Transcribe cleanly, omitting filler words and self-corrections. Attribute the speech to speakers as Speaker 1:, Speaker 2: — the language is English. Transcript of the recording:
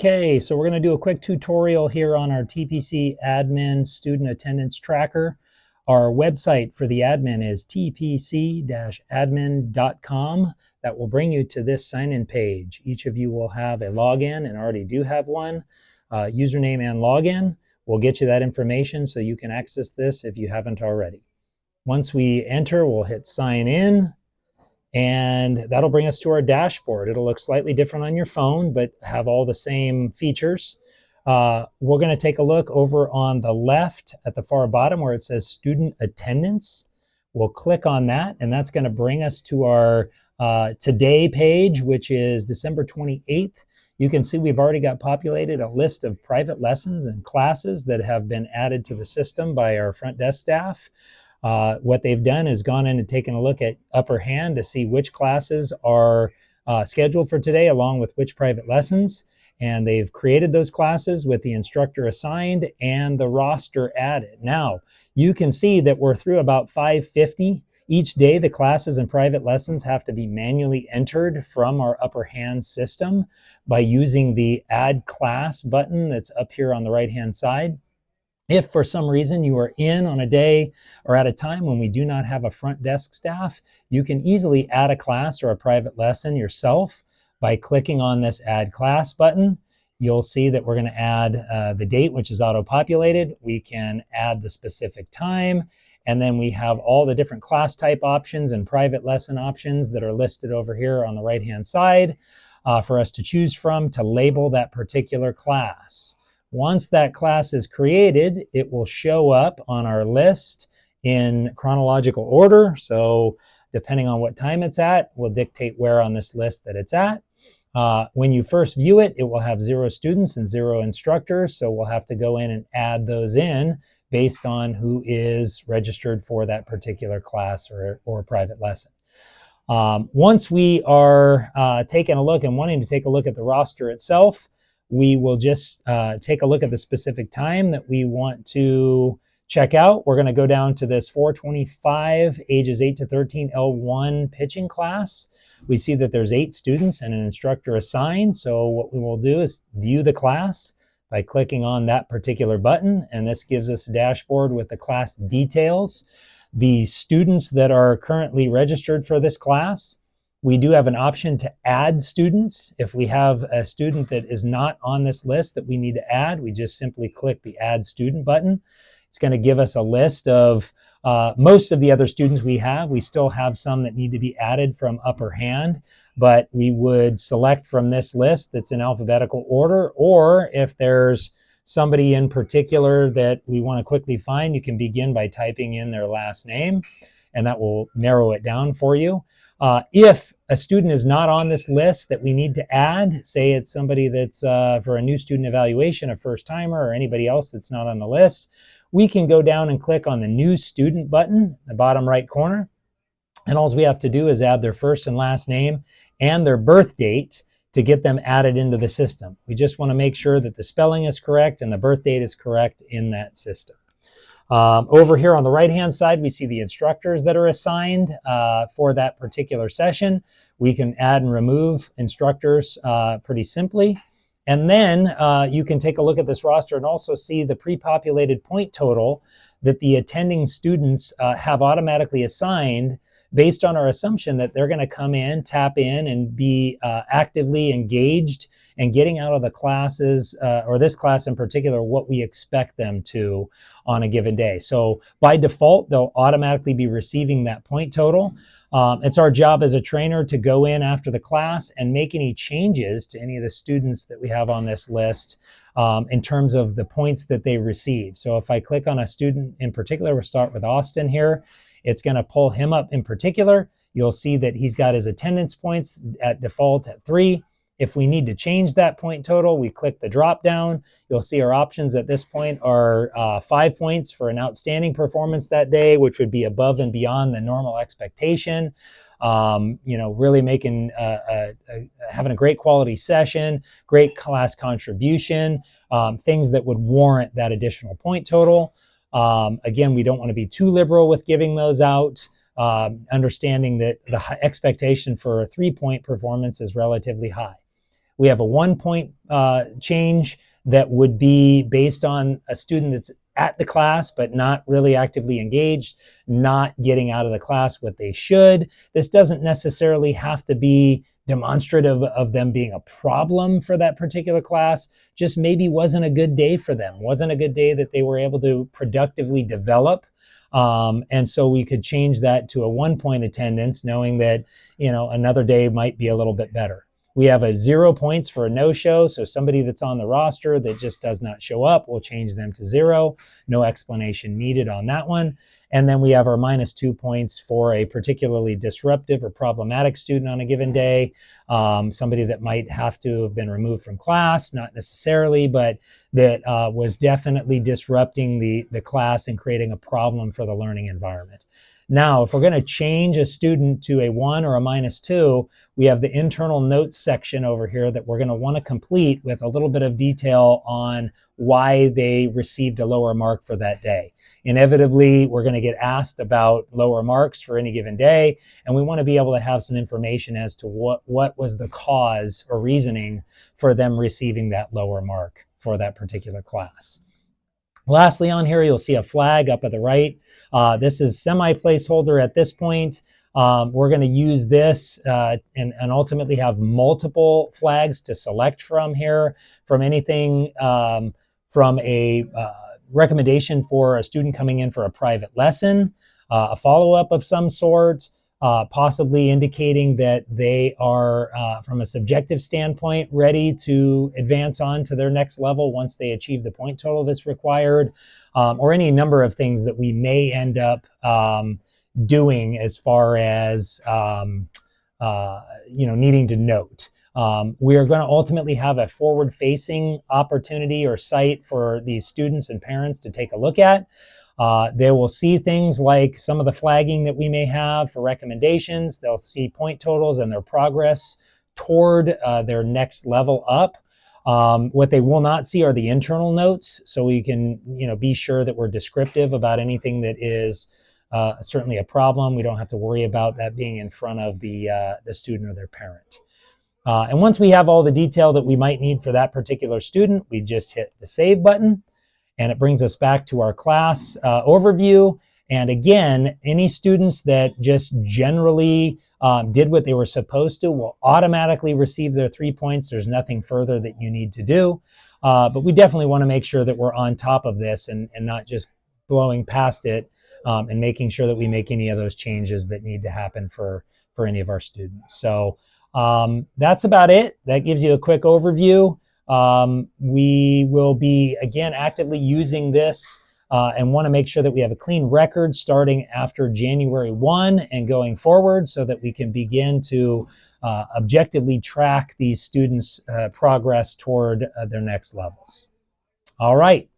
Speaker 1: Okay, so we're going to do a quick tutorial here on our TPC admin student attendance tracker. Our website for the admin is tpc-admin.com. That will bring you to this sign-in page. Each of you will have a login and already do have one. Username and login. We'll get you that information so you can access this if you haven't already. Once we enter, we'll hit sign in. And that'll bring us to our dashboard. It'll look slightly different on your phone, but have all the same features. We're going to take a look over on the left at the far bottom where it says student attendance. We'll click on that, and that's going to bring us to our today page, which is December 28th. You can see we've already got populated a list of private lessons and classes that have been added to the system by our front desk staff. What they've done is gone in and taken a look at upper hand to see which classes are scheduled for today along with which private lessons. And they've created those classes with the instructor assigned and the roster added. Now, you can see that we're through about 550. Each day, the classes and private lessons have to be manually entered from our upper hand system by using the Add Class button that's up here on the right-hand side. If for some reason you are in on a day or at a time when we do not have a front desk staff, you can easily add a class or a private lesson yourself by clicking on this Add Class button. You'll see that we're going to add the date, which is auto-populated. We can add the specific time, and then we have all the different class type options and private lesson options that are listed over here on the right-hand side for us to choose from to label that particular class. Once that class is created, it will show up on our list in chronological order. So depending on what time it's at, will dictate where on this list that it's at. When you first view it, it will have 0 students and 0 instructors. So we'll have to go in and add those in based on who is registered for that particular class or private lesson. Once we are taking a look and wanting to take a look at the roster itself, we will just take a look at the specific time that we want to check out. We're going to go down to this 425 ages 8 to 13 L1 pitching class. We see that there's 8 students and an instructor assigned. So what we will do is view the class by clicking on that particular button. And this gives us a dashboard with the class details. The students that are currently registered for this class, we do have an option to add students. If we have a student that is not on this list that we need to add, we just simply click the Add Student button. It's going to give us a list of most of the other students we have. We still have some that need to be added from upper hand, but we would select from this list that's in alphabetical order, or if there's somebody in particular that we want to quickly find, you can begin by typing in their last name, and that will narrow it down for you. If a student is not on this list that we need to add, say it's somebody that's for a new student evaluation, a first timer, or anybody else that's not on the list, we can go down and click on the New Student button, the bottom right corner. And all we have to do is add their first and last name and their birth date to get them added into the system. We just want to make sure that the spelling is correct and the birth date is correct in that system. Over here on the right-hand side, we see the instructors that are assigned for that particular session. We can add and remove instructors pretty simply. And then you can take a look at this roster and also see the pre-populated point total that the attending students have automatically assigned based on our assumption that they're going to come in, tap in, and be actively engaged and getting out of the classes, or this class in particular, what we expect them to on a given day. So by default, they'll automatically be receiving that point total. It's our job as a trainer to go in after the class and make any changes to any of the students that we have on this list in terms of the points that they receive. So if I click on a student in particular, we'll start with Austin here. It's going to pull him up in particular. You'll see that he's got his attendance points at default at 3. If we need to change that point total, we click the drop down. You'll see our options at this point are 5 points for an outstanding performance that day, which would be above and beyond the normal expectation. Really making having a great quality session, great class contribution, things that would warrant that additional point total. Again, we don't want to be too liberal with giving those out. Understanding that the expectation for a 3-point performance is relatively high. We have a 1-point change that would be based on a student that's at the class but not really actively engaged, not getting out of the class what they should. This doesn't necessarily have to be demonstrative of them being a problem for that particular class, just maybe wasn't a good day for them, wasn't a good day that they were able to productively develop. And so we could change that to a 1-point attendance, knowing that, another day might be a little bit better. We have a 0 points for a no-show. So somebody that's on the roster that just does not show up, we'll change them to 0. No explanation needed on that one. And then we have our -2 points for a particularly disruptive or problematic student on a given day. Somebody that might have to have been removed from class, not necessarily, but that was definitely disrupting the class and creating a problem for the learning environment. Now, if we're going to change a student to a 1 or a -2, we have the internal notes section over here that we're going to want to complete with a little bit of detail on why they received a lower mark for that day. Inevitably, we're going to get asked about lower marks for any given day, and we want to be able to have some information as to what was the cause or reasoning for them receiving that lower mark for that particular class. Lastly, on here, you'll see a flag up at the right. This is semi-placeholder at this point. We're going to use this and ultimately have multiple flags to select from here, from anything from a recommendation for a student coming in for a private lesson, a follow-up of some sort, possibly indicating that they are, from a subjective standpoint, ready to advance on to their next level once they achieve the point total that's required, or any number of things that we may end up doing as far as needing to note. We are going to ultimately have a forward-facing opportunity or site for these students and parents to take a look at. They will see things like some of the flagging that we may have for recommendations. They'll see point totals and their progress toward their next level up. What they will not see are the internal notes, so we can be sure that we're descriptive about anything that is certainly a problem. We don't have to worry about that being in front of the student or their parent. And once we have all the detail that we might need for that particular student, we just hit the Save button. And it brings us back to our class overview. And again, any students that just generally did what they were supposed to will automatically receive their 3 points. There's nothing further that you need to do. But we definitely want to make sure that we're on top of this and not just blowing past it and making sure that we make any of those changes that need to happen for any of our students. So that's about it. That gives you a quick overview. We will be, again, actively using this and want to make sure that we have a clean record starting after January 1 and going forward so that we can begin to objectively track these students' progress toward their next levels. All right.